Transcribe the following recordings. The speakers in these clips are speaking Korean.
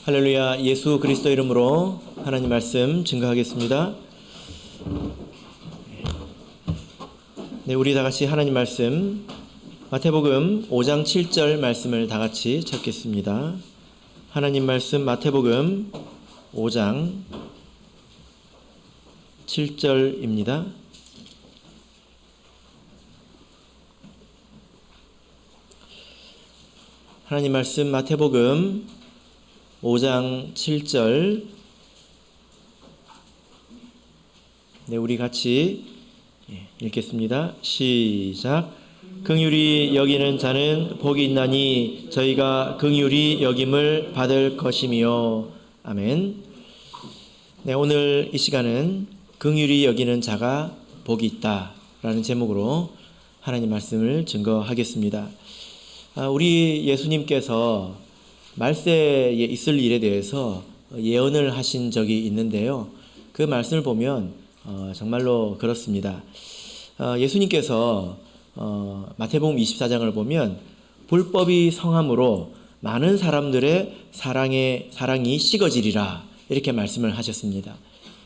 할렐루야. 예수 그리스도 이름으로 하나님 말씀 증거하겠습니다. 네, 우리 다 같이 하나님 말씀 마태복음 5장 7절 말씀을 다 같이 찾겠습니다. 하나님 말씀 마태복음 5장 7절입니다. 하나님 말씀 마태복음 5장 7절. 네, 우리 같이 읽겠습니다. 시작. 긍휼히 여기는 자는 복이 있나니 저희가 긍휼히 여김을 받을 것이며. 아멘. 네, 오늘 이 시간은 긍휼히 여기는 자가 복이 있다라는 제목으로 하나님 말씀을 증거하겠습니다. 우리 예수님께서 말세에 있을 일에 대해서 예언을 하신 적이 있는데요. 그 말씀을 보면 정말로 그렇습니다. 예수님께서 마태복음 24장을 보면 불법이 성함으로 많은 사람들의 사랑이 식어지리라 이렇게 말씀을 하셨습니다.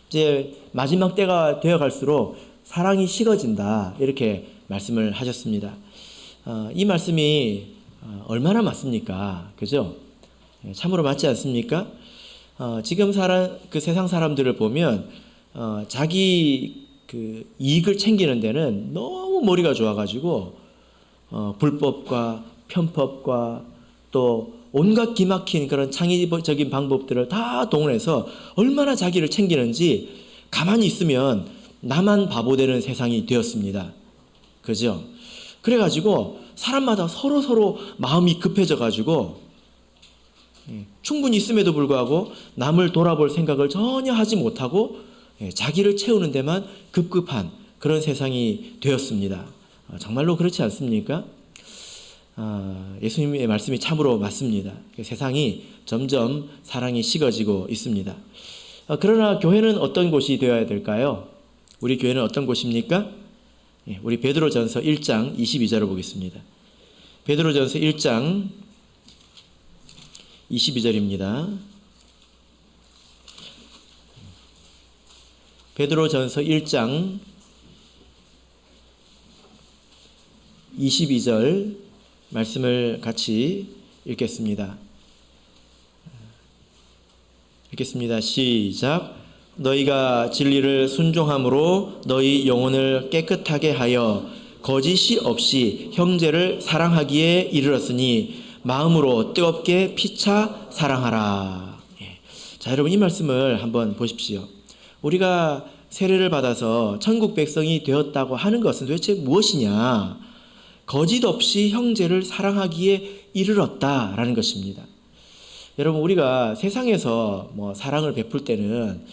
이제 마지막 때가 되어 갈수록 사랑이 식어진다 이렇게 말씀을 하셨습니다. 이 말씀이 얼마나 맞습니까? 그죠? 참으로 맞지 않습니까? 지금 세상 사람들을 보면 자기 이익을 챙기는 데는 너무 머리가 좋아가지고 불법과 편법과 또 온갖 기막힌 그런 창의적인 방법들을 다 동원해서 얼마나 자기를 챙기는지 가만히 있으면 나만 바보 되는 세상이 되었습니다. 그죠? 그래가지고 사람마다 서로 마음이 급해져가지고 충분히 있음에도 불구하고 남을 돌아볼 생각을 전혀 하지 못하고 자기를 채우는 데만 급급한 그런 세상이 되었습니다. 정말로 그렇지 않습니까? 예수님의 말씀이 참으로 맞습니다. 세상이 점점 사랑이 식어지고 있습니다. 그러나 교회는 어떤 곳이 되어야 될까요? 우리 교회는 어떤 곳입니까? 우리 베드로전서 1장 22절을 보겠습니다. 베드로전서 1장 22절입니다. 베드로전서 1장 22절 말씀을 같이 읽겠습니다. 읽겠습니다. 시작. 너희가 진리를 순종함으로 너희 영혼을 깨끗하게 하여 거짓이 없이 형제를 사랑하기에 이르렀으니 마음으로 뜨겁게 피차 사랑하라. 자, 여러분 이 말씀을 한번 보십시오. 우리가 세례를 받아서 천국 백성이 되었다고 하는 것은 도대체 무엇이냐? 거짓 없이 형제를 사랑하기에 이르렀다라는 것입니다. 여러분 우리가 세상에서 사랑을 베풀 때는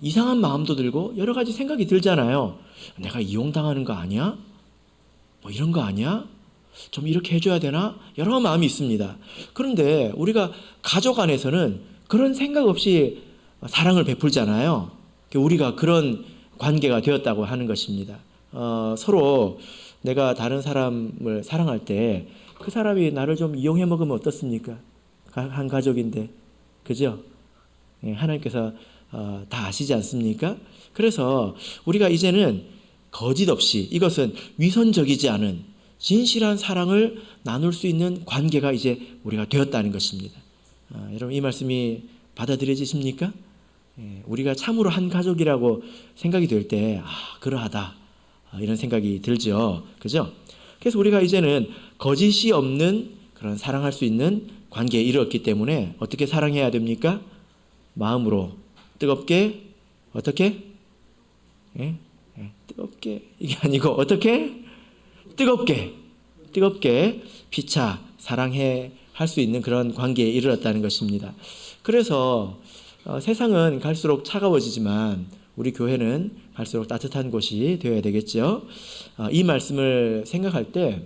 이상한 마음도 들고 여러 가지 생각이 들잖아요. 내가 이용당하는 거 아니야? 이런 거 아니야? 좀 이렇게 해줘야 되나? 여러 마음이 있습니다. 그런데 우리가 가족 안에서는 그런 생각 없이 사랑을 베풀잖아요. 우리가 그런 관계가 되었다고 하는 것입니다. 서로 내가 다른 사람을 사랑할 때 그 사람이 나를 좀 이용해 먹으면 어떻습니까? 한 가족인데. 그죠? 하나님께서 다 아시지 않습니까? 그래서 우리가 이제는 거짓 없이 이것은 위선적이지 않은 진실한 사랑을 나눌 수 있는 관계가 이제 우리가 되었다는 것입니다. 여러분 이 말씀이 받아들여지십니까? 우리가 참으로 한 가족이라고 생각이 될 때 그러하다 이런 생각이 들죠. 그죠? 그래서 우리가 이제는 거짓이 없는 그런 사랑할 수 있는 관계에 이르렀기 때문에 어떻게 사랑해야 됩니까? 마음으로 뜨겁게 어떻게? 뜨겁게 이게 아니고 어떻게? 뜨겁게 피차 사랑해 할 수 있는 그런 관계에 이르렀다는 것입니다. 그래서 세상은 갈수록 차가워지지만 우리 교회는 갈수록 따뜻한 곳이 되어야 되겠죠. 이 말씀을 생각할 때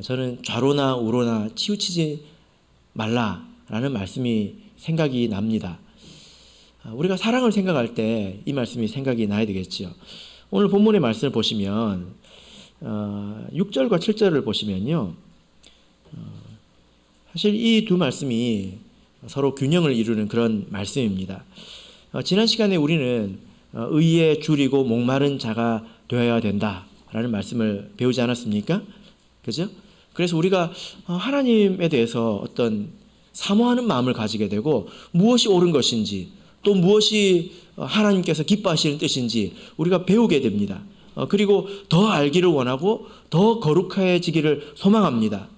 저는 좌로나 우로나 치우치지 말라라는 말씀이 생각이 납니다. 우리가 사랑을 생각할 때 이 말씀이 생각이 나야 되겠죠. 오늘 본문의 말씀을 보시면 6절과 7절을 보시면요. 사실 이 두 말씀이 서로 균형을 이루는 그런 말씀입니다. 지난 시간에 우리는 의에 줄이고 목마른 자가 되어야 된다라는 말씀을 배우지 않았습니까? 그죠? 그래서 우리가 하나님에 대해서 어떤 사모하는 마음을 가지게 되고 무엇이 옳은 것인지 또 무엇이 하나님께서 기뻐하시는 뜻인지 우리가 배우게 됩니다. 그리고 더 알기를 원하고 더 거룩해지기를 소망합니다.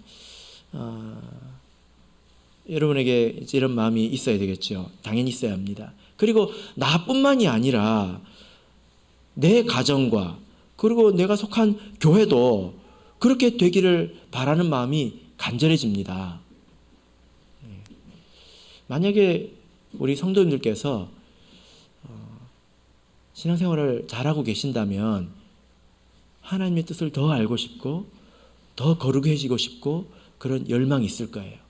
여러분에게 이런 마음이 있어야 되겠죠. 당연히 있어야 합니다. 그리고 나뿐만이 아니라 내 가정과 그리고 내가 속한 교회도 그렇게 되기를 바라는 마음이 간절해집니다. 만약에 우리 성도님들께서 신앙생활을 잘하고 계신다면 하나님의 뜻을 더 알고 싶고 더 거룩해지고 싶고 그런 열망이 있을 거예요.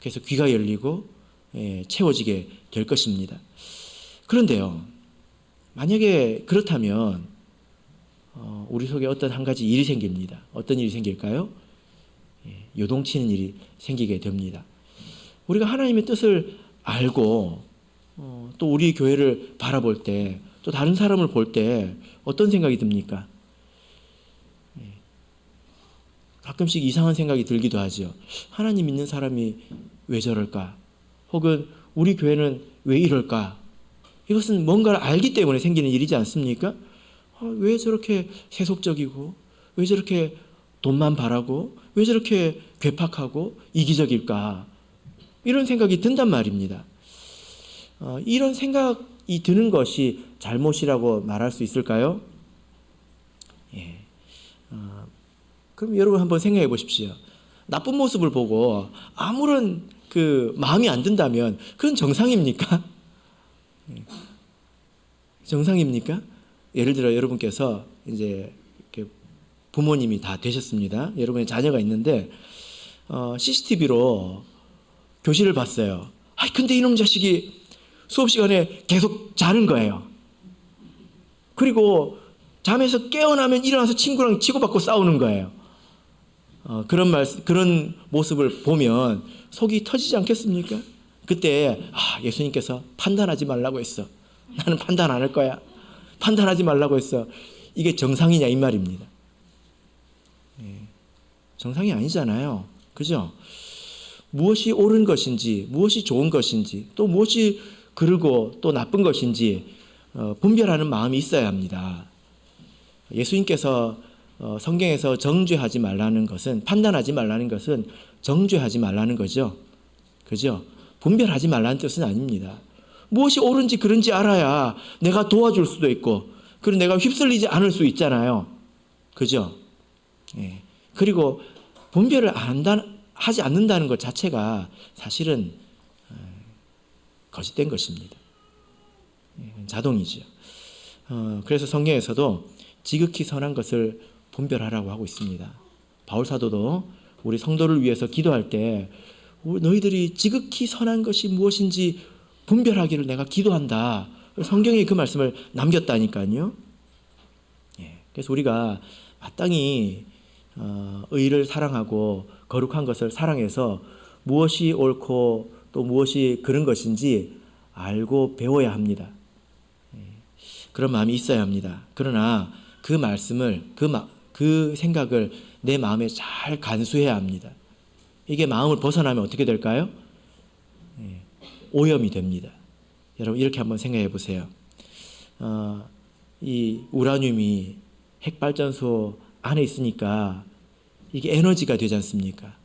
그래서 귀가 열리고 채워지게 될 것입니다. 그런데요, 만약에 그렇다면 우리 속에 어떤 한 가지 일이 생깁니다. 어떤 일이 생길까요? 요동치는 일이 생기게 됩니다. 우리가 하나님의 뜻을 알고 또 우리 교회를 바라볼 때 또 다른 사람을 볼 때 어떤 생각이 듭니까? 가끔씩 이상한 생각이 들기도 하죠. 하나님 믿는 사람이 왜 저럴까? 혹은 우리 교회는 왜 이럴까? 이것은 뭔가를 알기 때문에 생기는 일이지 않습니까? 왜 저렇게 세속적이고 왜 저렇게 돈만 바라고 왜 저렇게 괴팍하고 이기적일까? 이런 생각이 든단 말입니다. 이런 생각이 드는 것이 잘못이라고 말할 수 있을까요? 그럼 여러분 한번 생각해 보십시오. 나쁜 모습을 보고 아무런 마음이 안 든다면 그건 정상입니까? 정상입니까? 예를 들어 여러분께서 이제 부모님이 다 되셨습니다. 여러분의 자녀가 있는데 CCTV로 교실을 봤어요. 근데 이놈 자식이 수업 시간에 계속 자는 거예요. 그리고 잠에서 깨어나면 일어나서 친구랑 치고받고 싸우는 거예요. 그런 모습을 보면 속이 터지지 않겠습니까? 그때 예수님께서 판단하지 말라고 했어. 나는 판단 안 할 거야. 판단하지 말라고 했어. 이게 정상이냐 이 말입니다. 정상이 아니잖아요. 그죠? 무엇이 옳은 것인지 무엇이 좋은 것인지 또 무엇이 그르고 또 나쁜 것인지 분별하는 마음이 있어야 합니다. 예수님께서 성경에서 정죄하지 말라는 것은 판단하지 말라는 것은 정죄하지 말라는 거죠. 그죠? 분별하지 말라는 뜻은 아닙니다. 무엇이 옳은지 그른지 알아야 내가 도와줄 수도 있고 그리고 내가 휩쓸리지 않을 수 있잖아요. 그죠? 그리고 분별을 하지 않는다는 것 자체가 사실은 거짓된 것입니다. 자동이죠. 그래서 성경에서도 지극히 선한 것을 분별하라고 하고 있습니다. 바울 사도도 우리 성도를 위해서 기도할 때 너희들이 지극히 선한 것이 무엇인지 분별하기를 내가 기도한다. 성경에 그 말씀을 남겼다니까요. 그래서 우리가 마땅히 의를 사랑하고 거룩한 것을 사랑해서 무엇이 옳고 또 무엇이 그른 것인지 알고 배워야 합니다. 그런 마음이 있어야 합니다. 그러나 그 말씀을 그 생각을 내 마음에 잘 간수해야 합니다. 이게 마음을 벗어나면 어떻게 될까요? 오염이 됩니다. 여러분 이렇게 한번 생각해 보세요. 이 우라늄이 핵발전소 안에 있으니까 이게 에너지가 되지 않습니까?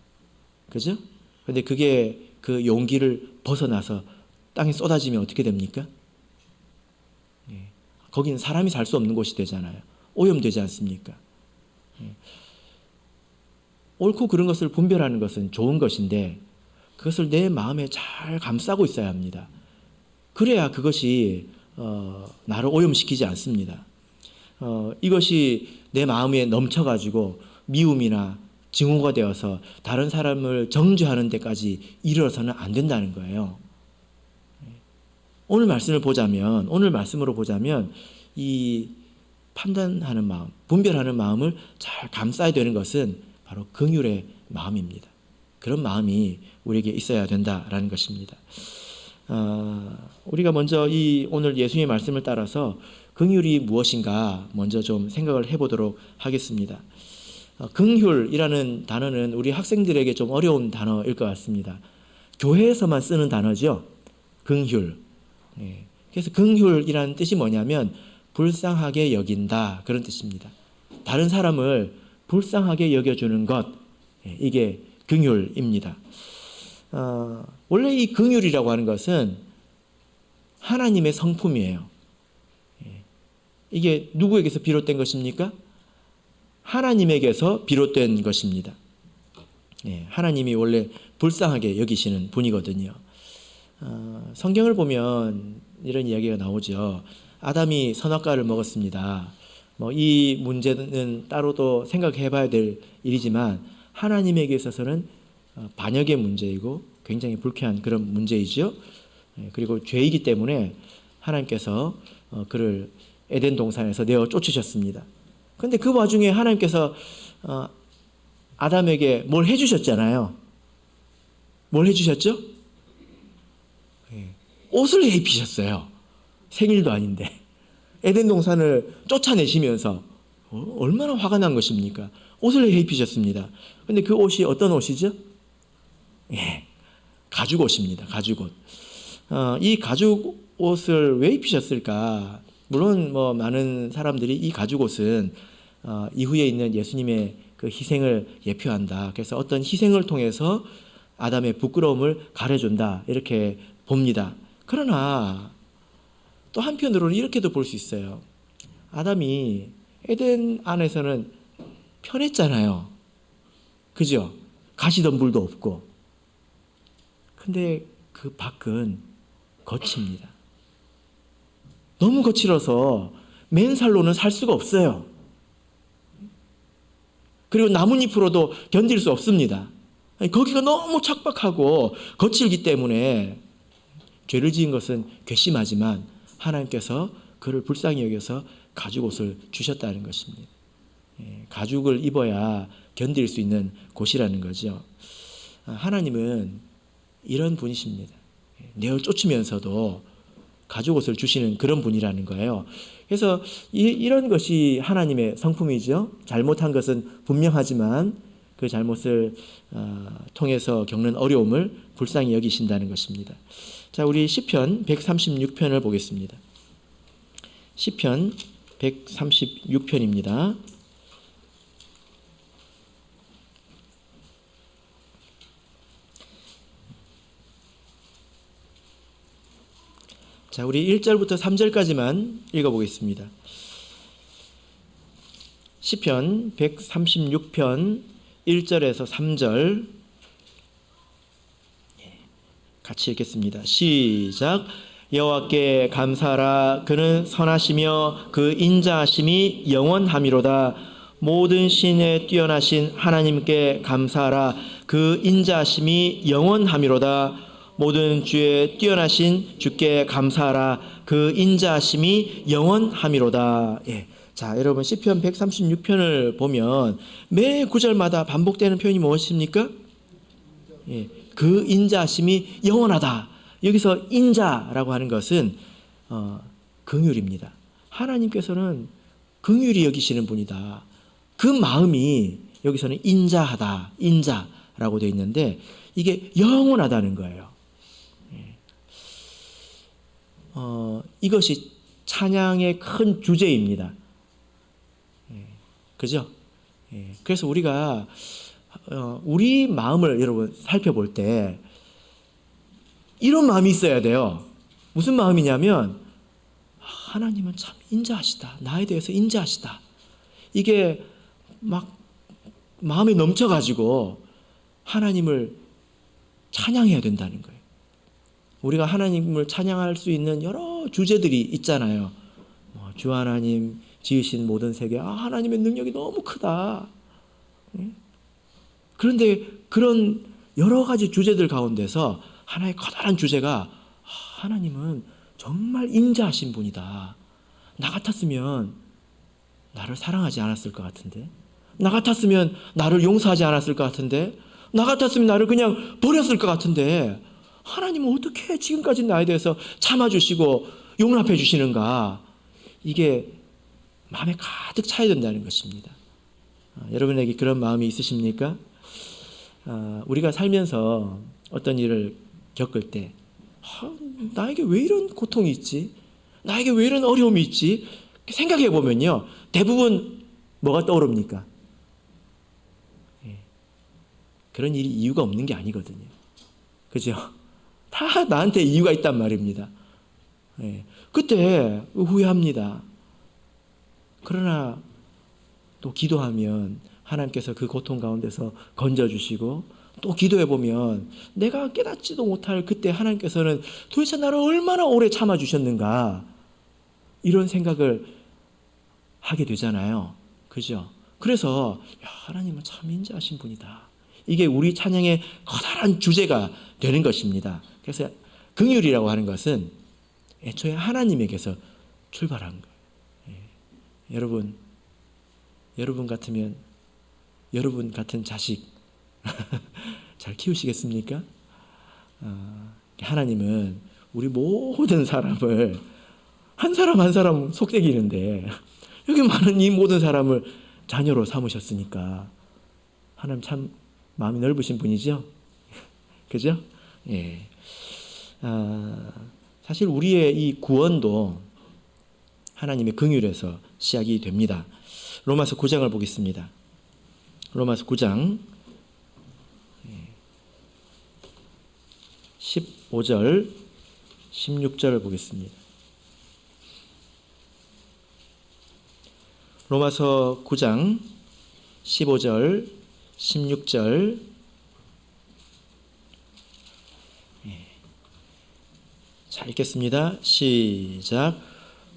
그죠? 근데 그게 그 용기를 벗어나서 땅에 쏟아지면 어떻게 됩니까? 거기는 사람이 살 수 없는 곳이 되잖아요. 오염되지 않습니까? 옳고 그른 것을 분별하는 것은 좋은 것인데 그것을 내 마음에 잘 감싸고 있어야 합니다. 그래야 그것이 나를 오염시키지 않습니다. 이것이 내 마음에 넘쳐가지고 미움이나 증오가 되어서 다른 사람을 정죄하는 데까지 이르러서는 안 된다는 거예요. 오늘 말씀으로 보자면 이 판단하는 마음, 분별하는 마음을 잘 감싸야 되는 것은 바로 긍휼의 마음입니다. 그런 마음이 우리에게 있어야 된다라는 것입니다. 우리가 먼저 이 오늘 예수님의 말씀을 따라서 긍휼이 무엇인가 먼저 좀 생각을 해보도록 하겠습니다. 긍휼이라는 단어는 우리 학생들에게 좀 어려운 단어일 것 같습니다. 교회에서만 쓰는 단어죠. 긍휼. 그래서 긍휼이라는 뜻이 뭐냐면 불쌍하게 여긴다, 그런 뜻입니다. 다른 사람을 불쌍하게 여겨주는 것, 이게 긍휼입니다. 원래 이 긍휼이라고 하는 것은 하나님의 성품이에요. 이게 누구에게서 비롯된 것입니까? 하나님에게서 비롯된 것입니다. 하나님이 원래 불쌍하게 여기시는 분이거든요. 성경을 보면 이런 이야기가 나오죠. 아담이 선악과를 먹었습니다. 이 문제는 따로도 생각해 봐야 될 일이지만 하나님에게 있어서는 반역의 문제이고 굉장히 불쾌한 그런 문제이죠. 그리고 죄이기 때문에 하나님께서 그를 에덴 동산에서 내어 쫓으셨습니다. 그런데 그 와중에 하나님께서 아담에게 뭘 해주셨잖아요. 뭘 해주셨죠? 옷을 입히셨어요. 생일도 아닌데. 에덴 동산을 쫓아내시면서 얼마나 화가 난 것입니까? 옷을 입히셨습니다. 그런데 그 옷이 어떤 옷이죠? 가죽 옷입니다. 가죽 옷. 이 가죽 옷을 왜 입히셨을까? 물론 많은 사람들이 이 가죽 옷은 이후에 있는 예수님의 그 희생을 예표한다. 그래서 어떤 희생을 통해서 아담의 부끄러움을 가려준다, 이렇게 봅니다. 그러나 또 한편으로는 이렇게도 볼 수 있어요. 아담이 에덴 안에서는 편했잖아요. 그죠? 가시덤불도 없고. 근데 그 밖은 거칩니다. 너무 거칠어서 맨살로는 살 수가 없어요. 그리고 나뭇잎으로도 견딜 수 없습니다. 거기가 너무 척박하고 거칠기 때문에 죄를 지은 것은 괘씸하지만 하나님께서 그를 불쌍히 여겨서 가죽옷을 주셨다는 것입니다. 가죽을 입어야 견딜 수 있는 곳이라는 거죠. 하나님은 이런 분이십니다. 내어 쫓으면서도 가죽옷을 주시는 그런 분이라는 거예요. 그래서 이런 것이 하나님의 성품이죠. 잘못한 것은 분명하지만 그 잘못을 통해서 겪는 어려움을 불쌍히 여기신다는 것입니다. 자, 우리 시편 136편을 보겠습니다. 시편 136편입니다. 자, 우리 1절부터 3절까지만 읽어보겠습니다. 시편 136편 1절에서 3절 같이 읽겠습니다. 시작. 여호와께 감사하라. 그는 선하시며 그 인자하심이 영원함이로다. 모든 신에 뛰어나신 하나님께 감사하라. 그 인자하심이 영원함이로다. 모든 주에 뛰어나신 주께 감사하라. 그 인자하심이 영원함이로다. 자, 여러분 시편 136편을 보면 매 구절마다 반복되는 표현이 무엇입니까? 그 인자하심이 영원하다. 여기서 인자라고 하는 것은 긍휼입니다. 하나님께서는 긍휼히 여기시는 분이다. 그 마음이 여기서는 인자하다, 인자라고 되어 있는데 이게 영원하다는 거예요. 이것이 찬양의 큰 주제입니다. 그죠? 그래서 우리가 우리 마음을 여러분 살펴볼 때 이런 마음이 있어야 돼요. 무슨 마음이냐면 하나님은 참 인자하시다. 나에 대해서 인자하시다. 이게 막 마음에 넘쳐가지고 하나님을 찬양해야 된다는 거예요. 우리가 하나님을 찬양할 수 있는 여러 주제들이 있잖아요. 주 하나님 지으신 모든 세계, 하나님의 능력이 너무 크다. 그런데 그런 여러 가지 주제들 가운데서 하나의 커다란 주제가 하나님은 정말 인자하신 분이다. 나 같았으면 나를 사랑하지 않았을 것 같은데, 나 같았으면 나를 용서하지 않았을 것 같은데, 나 같았으면 나를 그냥 버렸을 것 같은데 하나님은 어떻게 지금까지 나에 대해서 참아주시고 용납해 주시는가? 이게 마음에 가득 차야 된다는 것입니다. 여러분에게 그런 마음이 있으십니까? 우리가 살면서 어떤 일을 겪을 때 나에게 왜 이런 고통이 있지? 나에게 왜 이런 어려움이 있지? 생각해 보면요, 대부분 뭐가 떠오릅니까? 그런 일이 이유가 없는 게 아니거든요. 그죠? 다 나한테 이유가 있단 말입니다. 그때 후회합니다. 그러나 또 기도하면 하나님께서 그 고통 가운데서 건져주시고, 또 기도해보면 내가 깨닫지도 못할 그때 하나님께서는 도대체 나를 얼마나 오래 참아주셨는가, 이런 생각을 하게 되잖아요. 그죠? 그래서 하나님은 참 인자하신 분이다, 이게 우리 찬양의 커다란 주제가 되는 것입니다. 그래서 긍휼이라고 하는 것은 애초에 하나님에게서 출발한 거예요. 여러분 같으면 여러분 같은 자식 잘 키우시겠습니까? 하나님은 우리 모든 사람을 한 사람 한 사람 속삭이는데 여기 많은 이 모든 사람을 자녀로 삼으셨으니까 하나님 참 마음이 넓으신 분이죠. 그죠? 예. 사실 우리의 이 구원도 하나님의 긍휼에서 시작이 됩니다. 로마서 9장을 보겠습니다. 로마서 9장 15절 16절을 보겠습니다. 로마서 9장 15절 16절. 자, 읽겠습니다. 시작.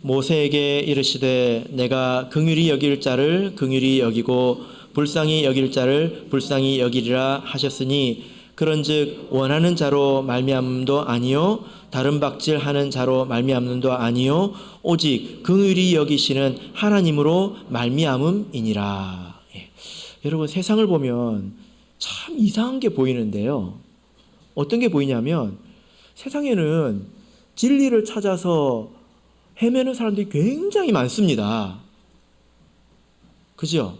모세에게 이르시되 내가 긍휼히 여길 자를 긍휼히 여기고 불쌍히 여길 자를 불쌍히 여기리라 하셨으니 그런즉 원하는 자로 말미암음도 아니요 다른 박질하는 자로 말미암음도 아니요 오직 긍휼히 여기시는 하나님으로 말미암음이니라. 여러분, 세상을 보면 참 이상한 게 보이는데요, 어떤 게 보이냐면 세상에는 진리를 찾아서 헤매는 사람들이 굉장히 많습니다. 그죠?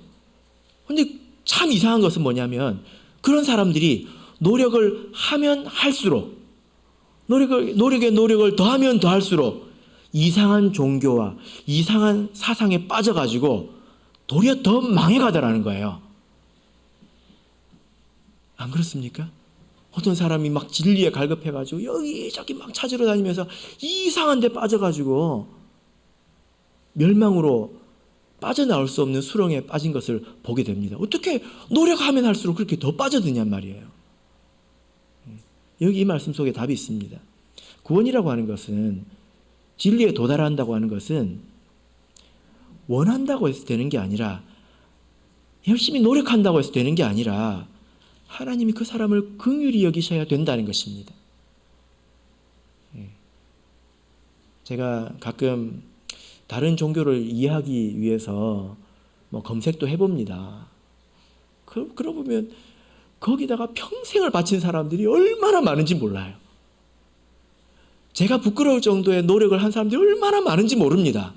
근데 참 이상한 것은 뭐냐면 그런 사람들이 노력을 하면 할수록, 노력을 더하면 더할수록 이상한 종교와 이상한 사상에 빠져가지고 도리어 더 망해가더라는 거예요. 안 그렇습니까? 어떤 사람이 막 진리에 갈급해가지고 여기저기 막 찾으러 다니면서 이상한 데 빠져가지고 멸망으로 빠져나올 수 없는 수렁에 빠진 것을 보게 됩니다. 어떻게 노력하면 할수록 그렇게 더 빠져드냔 말이에요. 여기 이 말씀 속에 답이 있습니다. 구원이라고 하는 것은, 진리에 도달한다고 하는 것은 원한다고 해서 되는 게 아니라, 열심히 노력한다고 해서 되는 게 아니라 하나님이 그 사람을 긍휼히 여기셔야 된다는 것입니다. 제가 가끔 다른 종교를 이해하기 위해서 검색도 해봅니다. 그러고 보면 거기다가 평생을 바친 사람들이 얼마나 많은지 몰라요. 제가 부끄러울 정도의 노력을 한 사람들이 얼마나 많은지 모릅니다.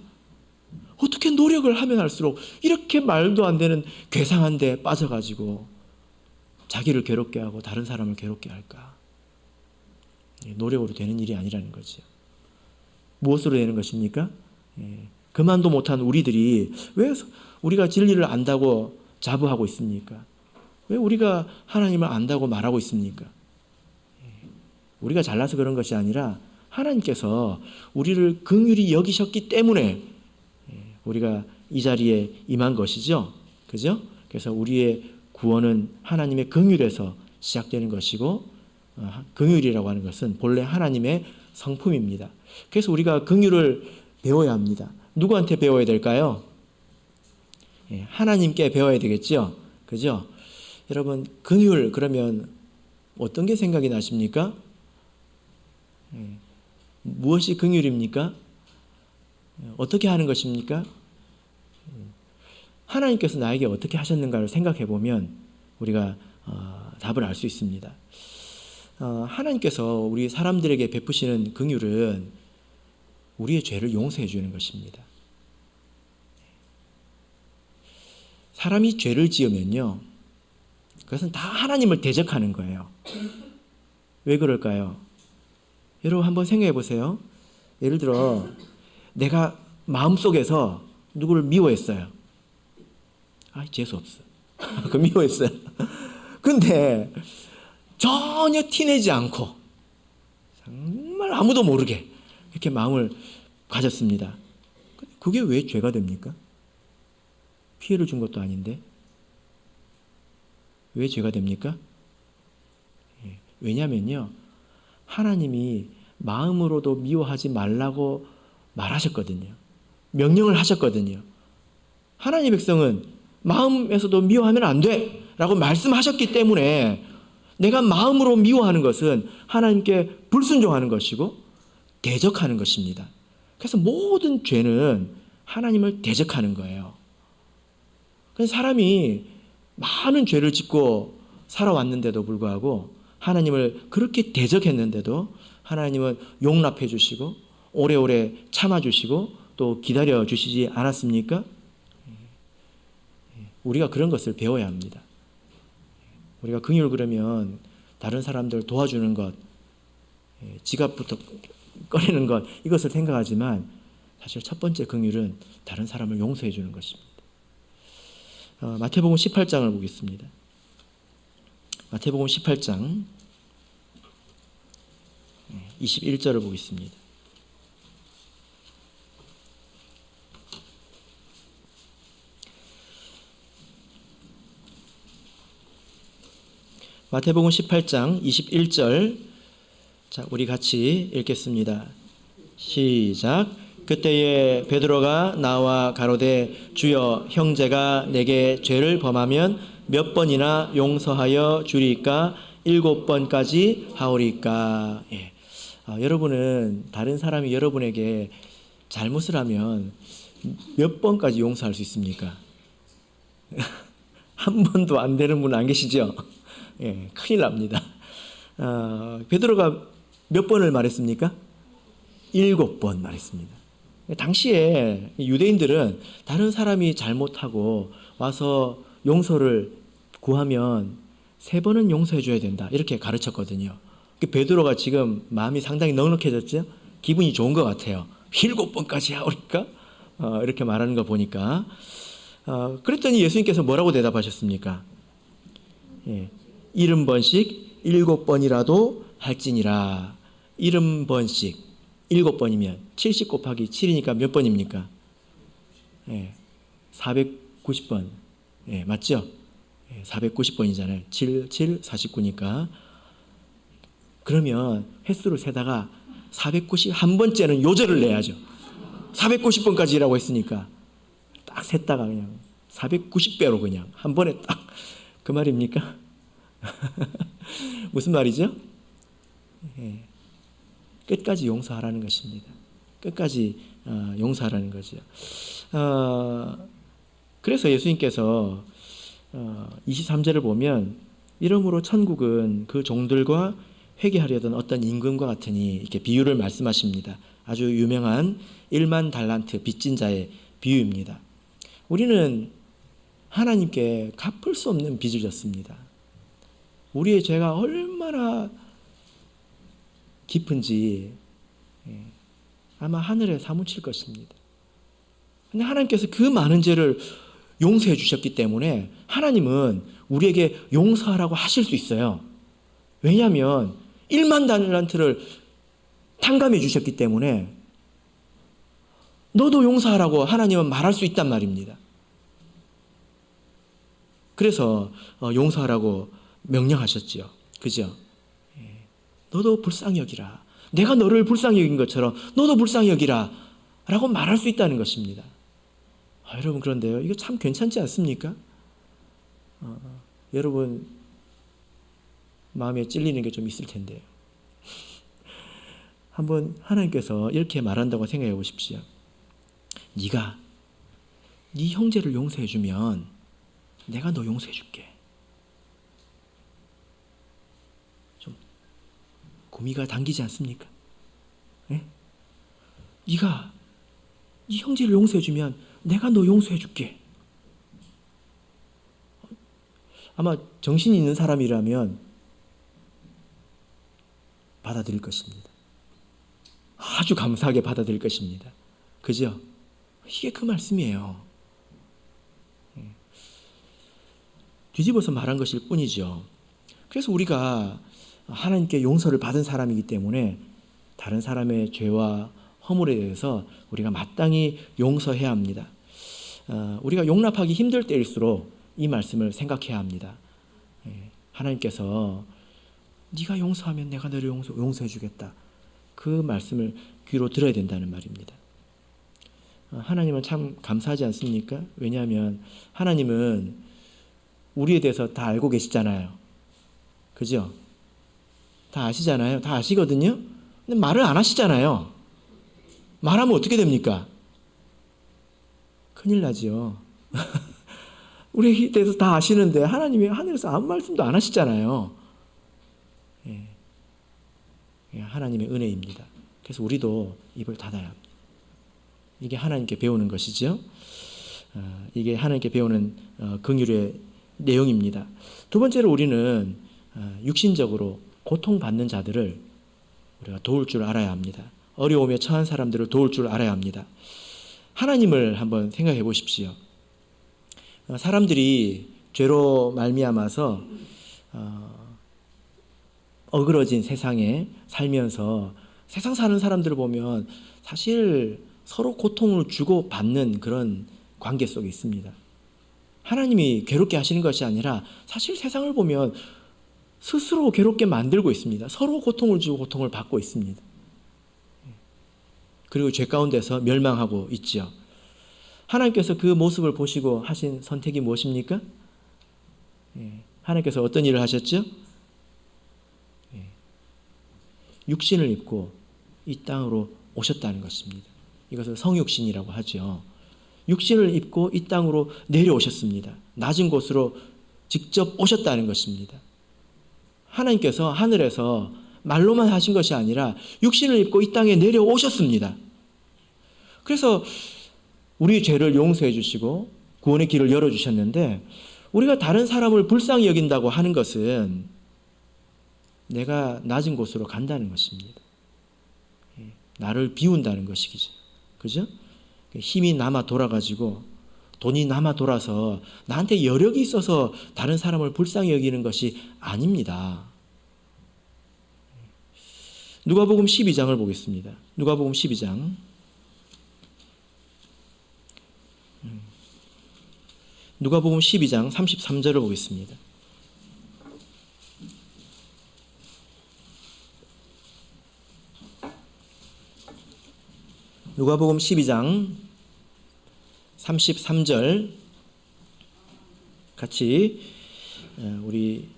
어떻게 노력을 하면 할수록 이렇게 말도 안 되는 괴상한 데 빠져가지고 자기를 괴롭게 하고 다른 사람을 괴롭게 할까? 노력으로 되는 일이 아니라는 거죠. 무엇으로 되는 것입니까? 그만도 못한 우리들이 왜 우리가 진리를 안다고 자부하고 있습니까? 왜 우리가 하나님을 안다고 말하고 있습니까? 우리가 잘나서 그런 것이 아니라 하나님께서 우리를 긍휼히 여기셨기 때문에 우리가 이 자리에 임한 것이죠. 그죠? 그래서 우리의 구원은 하나님의 긍휼에서 시작되는 것이고, 긍휼이라고 하는 것은 본래 하나님의 성품입니다. 그래서 우리가 긍휼을 배워야 합니다. 누구한테 배워야 될까요? 하나님께 배워야 되겠죠. 그죠? 여러분, 긍휼 그러면 어떤 게 생각이 나십니까? 무엇이 긍휼입니까? 어떻게 하는 것입니까? 하나님께서 나에게 어떻게 하셨는가를 생각해 보면 우리가 답을 알 수 있습니다. 하나님께서 우리 사람들에게 베푸시는 긍휼은 우리의 죄를 용서해 주는 것입니다. 사람이 죄를 지으면요, 그것은 다 하나님을 대적하는 거예요. 왜 그럴까요? 여러분 한번 생각해 보세요. 예를 들어 내가 마음속에서 누구를 미워했어요. 재수 없어. 그 미워했어요. 근데 전혀 티내지 않고 정말 아무도 모르게 이렇게 마음을 가졌습니다. 그게 왜 죄가 됩니까? 피해를 준 것도 아닌데 왜 죄가 됩니까? 왜냐면요, 하나님이 마음으로도 미워하지 말라고 말하셨거든요. 명령을 하셨거든요. 하나님의 백성은 마음에서도 미워하면 안 돼 라고 말씀하셨기 때문에 내가 마음으로 미워하는 것은 하나님께 불순종하는 것이고 대적하는 것입니다. 그래서 모든 죄는 하나님을 대적하는 거예요. 그래서 사람이 많은 죄를 짓고 살아왔는데도 불구하고 하나님을 그렇게 대적했는데도 하나님은 용납해 주시고 오래오래 참아 주시고 또 기다려 주시지 않았습니까? 우리가 그런 것을 배워야 합니다. 우리가 긍휼 그러면 다른 사람들 도와주는 것, 지갑부터 꺼내는 것, 이것을 생각하지만 사실 첫 번째 긍휼은 다른 사람을 용서해 주는 것입니다. 마태복음 18장을 보겠습니다. 마태복음 18장 21절을 보겠습니다. 마태복음 18장 21절, 자, 우리 같이 읽겠습니다. 시작. 그때에 베드로가 나와 가로되 주여, 형제가 내게 죄를 범하면 몇 번이나 용서하여 주리까? 7번까지 하오리까? 여러분은 다른 사람이 여러분에게 잘못을 하면 몇 번까지 용서할 수 있습니까? 한 번도 안 되는 분 안 계시죠? 큰일 납니다. 베드로가 몇 번을 말했습니까? 7번 말했습니다. 당시에 유대인들은 다른 사람이 잘못하고 와서 용서를 구하면 3번은 용서해 줘야 된다, 이렇게 가르쳤거든요. 베드로가 지금 마음이 상당히 넉넉해졌죠? 기분이 좋은 것 같아요. 7번까지 하오니까? 이렇게 말하는 거 보니까. 그랬더니 예수님께서 뭐라고 대답하셨습니까? 70번씩 7번이라도 할지니라. 70번씩 7번이면 70 곱하기 7이니까 몇 번입니까? 490번. 맞죠? 490번이잖아요. 7, 7, 49니까. 그러면 횟수를 세다가 491번째는 요절을 내야죠. 490번까지라고 했으니까 딱 셌다가 그냥 490배로 그냥 한 번에 딱, 그 말입니까? 무슨 말이죠? 끝까지 용서하라는 것입니다. 끝까지 용서하라는 거죠. 그래서 예수님께서 23절을 보면 이러므로 천국은 그 종들과 회개하려던 어떤 임금과 같으니, 이렇게 비유를 말씀하십니다. 아주 유명한 1만 달란트 빚진 자의 비유입니다. 우리는 하나님께 갚을 수 없는 빚을 졌습니다. 우리의 죄가 얼마나 깊은지 아마 하늘에 사무칠 것입니다. 근데 하나님께서 그 많은 죄를 용서해 주셨기 때문에 하나님은 우리에게 용서하라고 하실 수 있어요. 왜냐하면 1만 달란트를 탕감해 주셨기 때문에 너도 용서하라고 하나님은 말할 수 있단 말입니다. 그래서 용서하라고 명령하셨지요. 그죠? 너도 불쌍히 여기라. 내가 너를 불쌍히 여긴 것처럼 너도 불쌍히 여기라 라고 말할 수 있다는 것입니다. 여러분, 그런데요, 이거 참 괜찮지 않습니까? 여러분 마음에 찔리는 게 좀 있을 텐데요. 한번 하나님께서 이렇게 말한다고 생각해 보십시오. 네가 네 형제를 용서해 주면 내가 너 용서해 줄게. 구미가 당기지 않습니까? 예? 네가 이 형제를 용서해주면 내가 너 용서해줄게. 아마 정신이 있는 사람이라면 받아들일 것입니다. 아주 감사하게 받아들일 것입니다. 그죠? 이게 그 말씀이에요. 뒤집어서 말한 것일 뿐이죠. 그래서 우리가 하나님께 용서를 받은 사람이기 때문에 다른 사람의 죄와 허물에 대해서 우리가 마땅히 용서해야 합니다. 우리가 용납하기 힘들 때일수록 이 말씀을 생각해야 합니다. 하나님께서 네가 용서하면 내가 너를 용서해 주겠다. 그 말씀을 귀로 들어야 된다는 말입니다. 하나님은 참 감사하지 않습니까? 왜냐하면 하나님은 우리에 대해서 다 알고 계시잖아요. 그죠? 다 아시잖아요. 다 아시거든요. 근데 말을 안 하시잖아요. 말하면 어떻게 됩니까? 큰일 나죠. 우리에 대해서 다 아시는데 하나님이 하늘에서 아무 말씀도 안 하시잖아요. 하나님의 은혜입니다. 그래서 우리도 입을 닫아야 합니다. 이게 하나님께 배우는 것이죠. 이게 하나님께 배우는 긍휼의 내용입니다. 두 번째로 우리는 육신적으로 고통받는 자들을 우리가 도울 줄 알아야 합니다. 어려움에 처한 사람들을 도울 줄 알아야 합니다. 하나님을 한번 생각해 보십시오. 사람들이 죄로 말미암아서 어그러진 세상에 살면서 세상 사는 사람들을 보면 사실 서로 고통을 주고받는 그런 관계 속에 있습니다. 하나님이 괴롭게 하시는 것이 아니라 사실 세상을 보면 스스로 괴롭게 만들고 있습니다. 서로 고통을 주고 고통을 받고 있습니다. 그리고 죄 가운데서 멸망하고 있지요. 하나님께서 그 모습을 보시고 하신 선택이 무엇입니까? 하나님께서 어떤 일을 하셨죠? 육신을 입고 이 땅으로 오셨다는 것입니다. 이것을 성육신이라고 하죠. 육신을 입고 이 땅으로 내려오셨습니다. 낮은 곳으로 직접 오셨다는 것입니다. 하나님께서 하늘에서 말로만 하신 것이 아니라 육신을 입고 이 땅에 내려오셨습니다. 그래서 우리 죄를 용서해 주시고 구원의 길을 열어주셨는데 우리가 다른 사람을 불쌍히 여긴다고 하는 것은 내가 낮은 곳으로 간다는 것입니다. 나를 비운다는 것이죠. 그죠? 힘이 남아 돌아가지고 돈이 남아 돌아서 나한테 여력이 있어서 다른 사람을 불쌍히 여기는 것이 아닙니다. 누가복음 12장을 보겠습니다. 누가복음 12장. 누가복음 12장 33절을 보겠습니다. 누가복음 12장 33절 같이 우리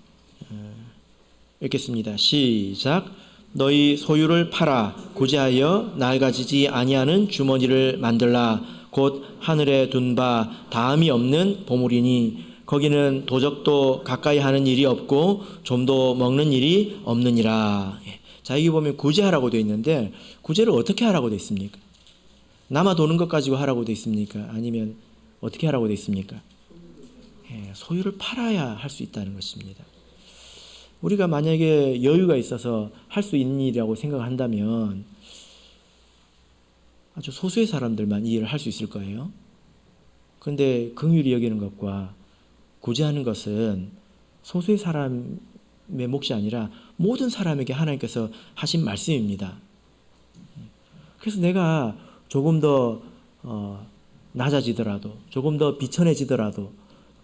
읽겠습니다. 시작. 너희 소유를 팔아 구제하여 낡아지지 아니하는 주머니를 만들라. 곧 하늘에 둔 바 다함이 없는 보물이니 거기는 도적도 가까이 하는 일이 없고 좀도 먹는 일이 없느니라. 자, 여기 보면 구제하라고 되어 있는데 구제를 어떻게 하라고 되어 있습니까? 남아 도는 것 가지고 하라고 되어 있습니까? 아니면 어떻게 하라고 되어 있습니까? 소유를 팔아야 할 수 있다는 것입니다. 우리가 만약에 여유가 있어서 할 수 있는 일이라고 생각한다면 아주 소수의 사람들만 이 일을 할 수 있을 거예요. 그런데 긍휼히 여기는 것과 구제하는 것은 소수의 사람의 몫이 아니라 모든 사람에게 하나님께서 하신 말씀입니다. 그래서 내가 조금 더 낮아지더라도 조금 더 비천해지더라도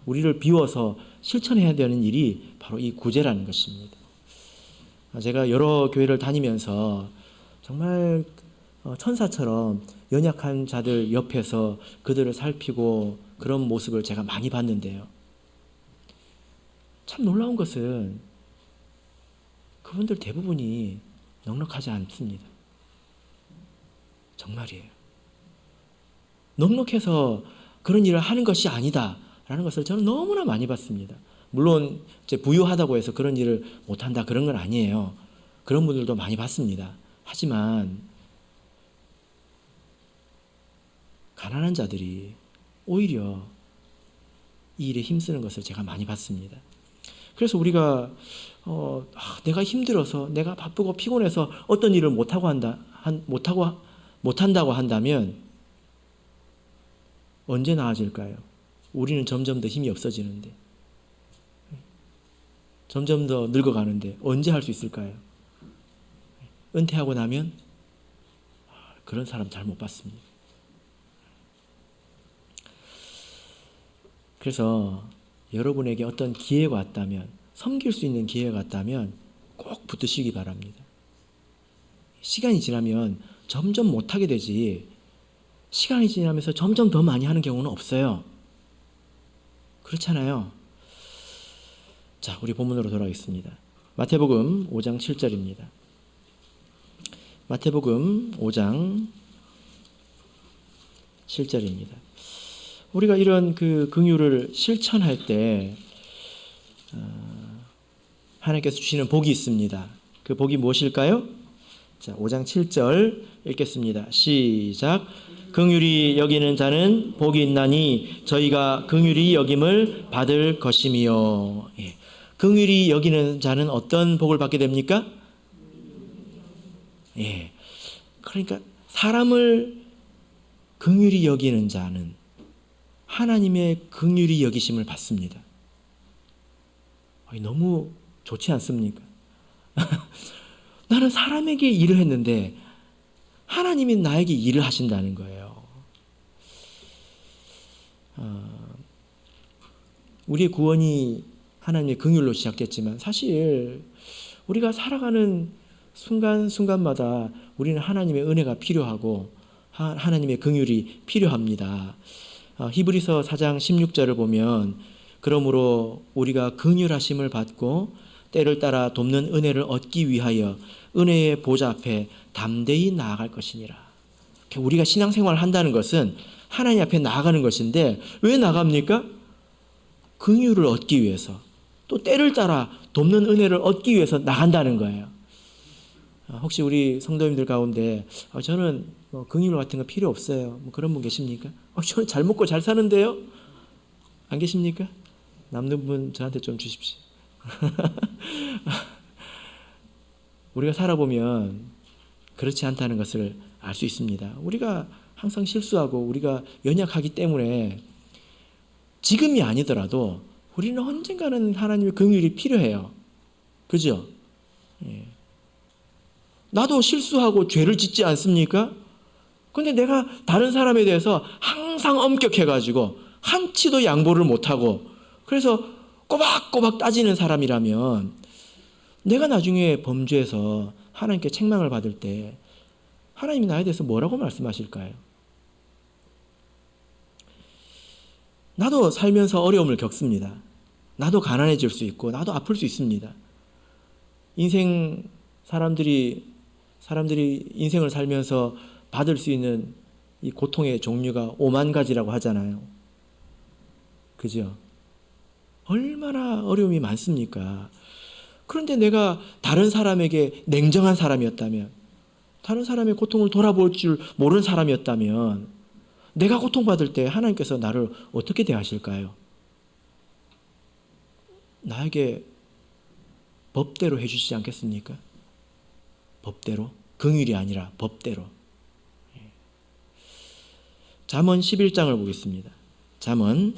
우리를 비워서 실천해야 되는 일이 바로 이 구제라는 것입니다. 제가 여러 교회를 다니면서 정말 천사처럼 연약한 자들 옆에서 그들을 살피고 그런 모습을 제가 많이 봤는데요. 참 놀라운 것은 그분들 대부분이 넉넉하지 않습니다. 정말이에요. 넉넉해서 그런 일을 하는 것이 아니다라는 것을 저는 너무나 많이 봤습니다. 물론 이제 부유하다고 해서 그런 일을 못한다 그런 건 아니에요. 그런 분들도 많이 봤습니다. 하지만 가난한 자들이 오히려 이 일에 힘쓰는 것을 제가 많이 봤습니다. 그래서 우리가 내가 힘들어서, 내가 바쁘고 피곤해서 어떤 일을 못한다고 한다면 언제 나아질까요? 우리는 점점 더 힘이 없어지는데, 점점 더 늙어가는데 언제 할 수 있을까요? 은퇴하고 나면 그런 사람 잘 못 봤습니다. 그래서 여러분에게 어떤 기회가 왔다면, 섬길 수 있는 기회가 왔다면 꼭 붙으시기 바랍니다. 시간이 지나면 점점 못하게 되지, 시간이 지나면서 점점 더 많이 하는 경우는 없어요. 그렇잖아요. 자, 우리 본문으로 돌아가겠습니다. 마태복음 5장 7절입니다. 마태복음 5장 7절입니다. 우리가 이런 그 긍휼을 실천할 때 하나님께서 주시는 복이 있습니다. 그 복이 무엇일까요? 자, 5장 7절 읽겠습니다. 시작. 긍휼히 여기는 자는 복이 있나니 저희가 긍휼히 여김을 받을 것이며. 예. 긍휼히 여기는 자는 어떤 복을 받게 됩니까? 예. 그러니까 사람을 긍휼히 여기는 자는 하나님의 긍휼히 여기심을 받습니다. 너무 좋지 않습니까? 나는 사람에게 일을 했는데 하나님이 나에게 일을 하신다는 거예요. 우리의 구원이 하나님의 긍휼로 시작됐지만 사실 우리가 살아가는 순간순간마다 우리는 하나님의 은혜가 필요하고 하나님의 긍휼이 필요합니다. 히브리서 4장 16절을 보면 그러므로 우리가 긍휼하심을 받고 때를 따라 돕는 은혜를 얻기 위하여 은혜의 보좌 앞에 담대히 나아갈 것이니라. 우리가 신앙생활을 한다는 것은 하나님 앞에 나아가는 것인데 왜 나갑니까? 긍휼을 얻기 위해서, 또 때를 따라 돕는 은혜를 얻기 위해서 나간다는 거예요. 혹시 우리 성도님들 가운데 저는 긍휼 같은 거 필요 없어요, 그런 분 계십니까? 저는 잘 먹고 잘 사는데요? 안 계십니까? 남는 분 저한테 좀 주십시오. 우리가 살아보면 그렇지 않다는 것을 알 수 있습니다. 우리가 항상 실수하고 우리가 연약하기 때문에 지금이 아니더라도 우리는 언젠가는 하나님의 긍휼이 필요해요. 그죠? 예. 나도 실수하고 죄를 짓지 않습니까? 근데 내가 다른 사람에 대해서 항상 엄격해가지고 한치도 양보를 못하고 그래서 꼬박꼬박 따지는 사람이라면 내가 나중에 범죄해서 하나님께 책망을 받을 때 하나님이 나에 대해서 뭐라고 말씀하실까요? 나도 살면서 어려움을 겪습니다. 나도 가난해질 수 있고 나도 아플 수 있습니다. 사람들이 인생을 살면서 받을 수 있는 이 고통의 종류가 5만 가지라고 하잖아요. 그죠? 얼마나 어려움이 많습니까? 그런데 내가 다른 사람에게 냉정한 사람이었다면, 다른 사람의 고통을 돌아볼 줄 모르는 사람이었다면 내가 고통받을 때 하나님께서 나를 어떻게 대하실까요? 나에게 법대로 해주시지 않겠습니까? 법대로? 긍휼이 아니라 법대로. 잠언 11장을 보겠습니다. 잠언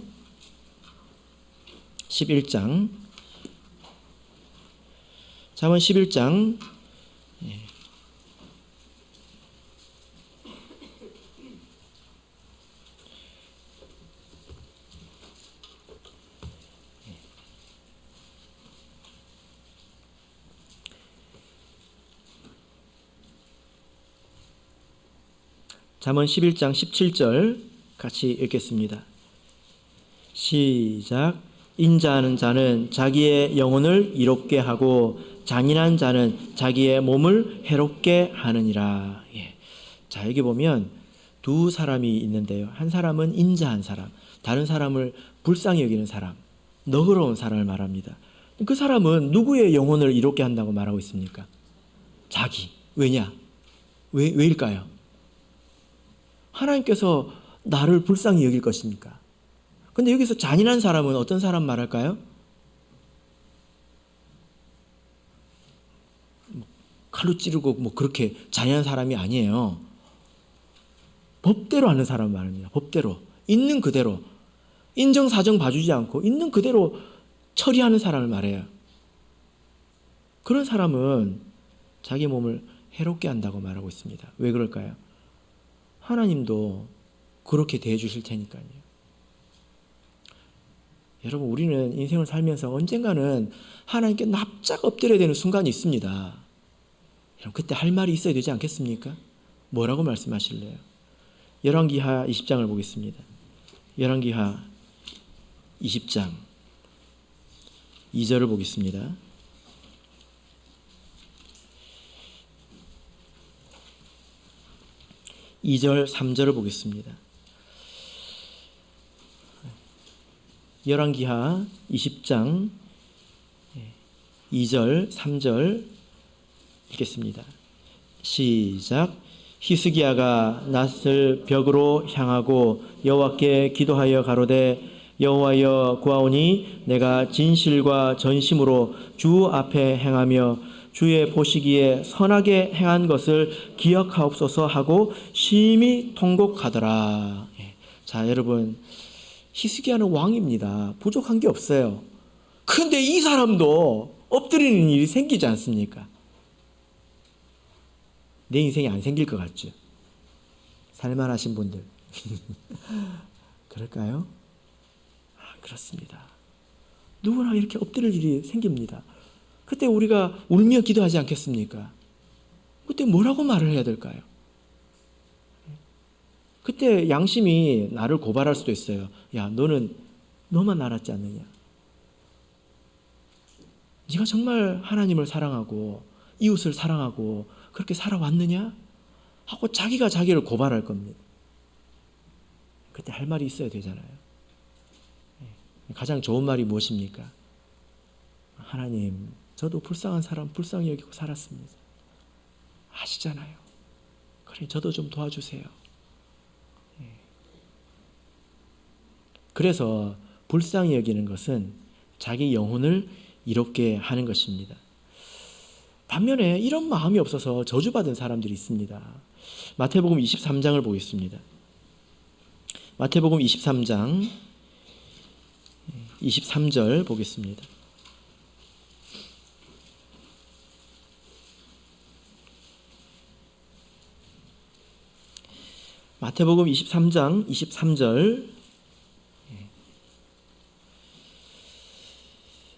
11장. 잠언 11장. 잠언 11장 17절 같이 읽겠습니다. 시작. 인자하는 자는 자기의 영혼을 이롭게 하고 잔인한 자는 자기의 몸을 해롭게 하느니라. 예. 자, 여기 보면 두 사람이 있는데요. 한 사람은 인자한 사람, 다른 사람을 불쌍히 여기는 사람, 너그러운 사람을 말합니다. 그 사람은 누구의 영혼을 이롭게 한다고 말하고 있습니까? 자기. 왜냐? 왜일까요? 하나님께서 나를 불쌍히 여길 것입니까? 근데 여기서 잔인한 사람은 어떤 사람 말할까요? 칼로 찌르고 그렇게 잔인한 사람이 아니에요. 법대로 하는 사람 말입니다. 법대로. 있는 그대로. 인정사정 봐주지 않고 있는 그대로 처리하는 사람을 말해요. 그런 사람은 자기 몸을 해롭게 한다고 말하고 있습니다. 왜 그럴까요? 하나님도 그렇게 대해주실 테니까요. 여러분, 우리는 인생을 살면서 언젠가는 하나님께 납작 엎드려야 되는 순간이 있습니다. 여러분, 그때 할 말이 있어야 되지 않겠습니까? 뭐라고 말씀하실래요? 열왕기하 20장을 보겠습니다. 열왕기하 20장 2절을 보겠습니다. (2절) (3절을) 보겠습니다. 열왕기하 20장 2절, 3절 읽겠습니다. 시작. 히스기야가 낯을 벽으로 향하고 여호와께 기도하여 가로되 여호와여 구하오니 내가 진실과 전심으로 주 앞에 행하며 주의 보시기에 선하게 행한 것을 기억하옵소서 하고 심히 통곡하더라. 자, 여러분, 히스기야는 왕입니다. 부족한 게 없어요. 근데 이 사람도 엎드리는 일이 생기지 않습니까? 내 인생이 안 생길 것 같죠? 살만하신 분들. 그럴까요? 그렇습니다. 누구나 이렇게 엎드릴 일이 생깁니다. 그때 우리가 울며 기도하지 않겠습니까? 그때 뭐라고 말을 해야 될까요? 그때 양심이 나를 고발할 수도 있어요. 야, 너만 알았지 않느냐? 네가 정말 하나님을 사랑하고 이웃을 사랑하고 그렇게 살아왔느냐? 하고 자기가 자기를 고발할 겁니다. 그때 할 말이 있어야 되잖아요. 가장 좋은 말이 무엇입니까? 하나님, 저도 불쌍한 사람 불쌍히 여기고 살았습니다. 아시잖아요. 그래, 저도 좀 도와주세요. 그래서 불쌍히 여기는 것은 자기 영혼을 이롭게 하는 것입니다. 반면에 이런 마음이 없어서 저주받은 사람들이 있습니다. 마태복음 23장을 보겠습니다. 마태복음 23장 23절 보겠습니다. 마태복음 23장 23절.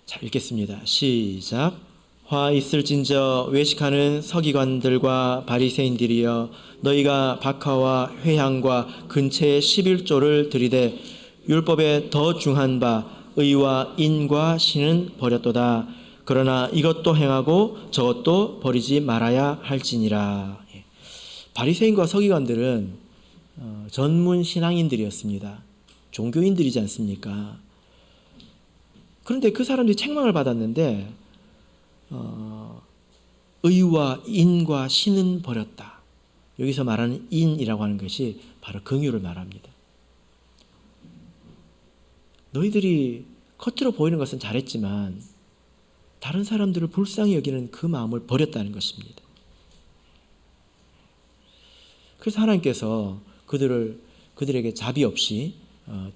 자, 읽겠습니다. 시작. 화 있을진저 외식하는 서기관들과 바리새인들이여, 너희가 박하와 회향과 근체의 11조를 들이되 율법에 더 중한 바 의와 인과 신은 버렸도다. 그러나 이것도 행하고 저것도 버리지 말아야 할지니라. 바리새인과 서기관들은 전문 신앙인들이었습니다. 종교인들이지 않습니까? 그런데 그 사람들이 책망을 받았는데 의와 인과 신은 버렸다. 여기서 말하는 인이라고 하는 것이 바로 긍휼을 말합니다. 너희들이 겉으로 보이는 것은 잘했지만 다른 사람들을 불쌍히 여기는 그 마음을 버렸다는 것입니다. 그래서 하나님께서 그들에게 자비 없이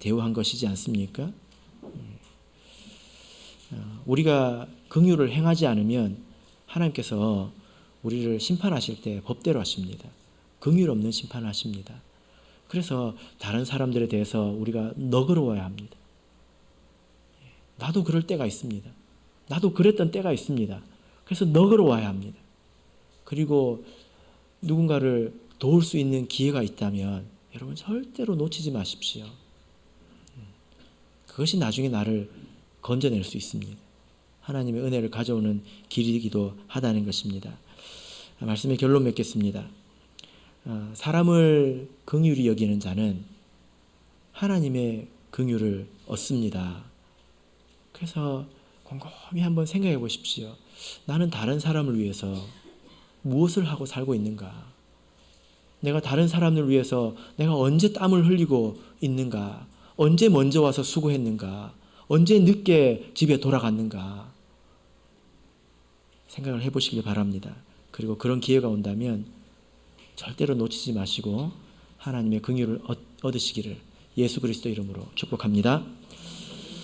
대우한 것이지 않습니까? 우리가 긍휼을 행하지 않으면 하나님께서 우리를 심판하실 때 법대로 하십니다. 긍휼 없는 심판을 하십니다. 그래서 다른 사람들에 대해서 우리가 너그러워야 합니다. 나도 그럴 때가 있습니다. 나도 그랬던 때가 있습니다. 그래서 너그러워야 합니다. 그리고 누군가를 도울 수 있는 기회가 있다면 여러분 절대로 놓치지 마십시오. 그것이 나중에 나를 건져낼 수 있습니다. 하나님의 은혜를 가져오는 길이기도 하다는 것입니다. 말씀의 결론 맺겠습니다. 사람을 긍휼히 여기는 자는 하나님의 긍휼을 얻습니다. 그래서 곰곰이 한번 생각해 보십시오. 나는 다른 사람을 위해서 무엇을 하고 살고 있는가? 내가 다른 사람을 위해서 내가 언제 땀을 흘리고 있는가? 언제 먼저 와서 수고했는가? 언제 늦게 집에 돌아갔는가? 생각을 해보시길 바랍니다. 그리고 그런 기회가 온다면 절대로 놓치지 마시고 하나님의 긍휼을 얻으시기를 예수 그리스도 이름으로 축복합니다.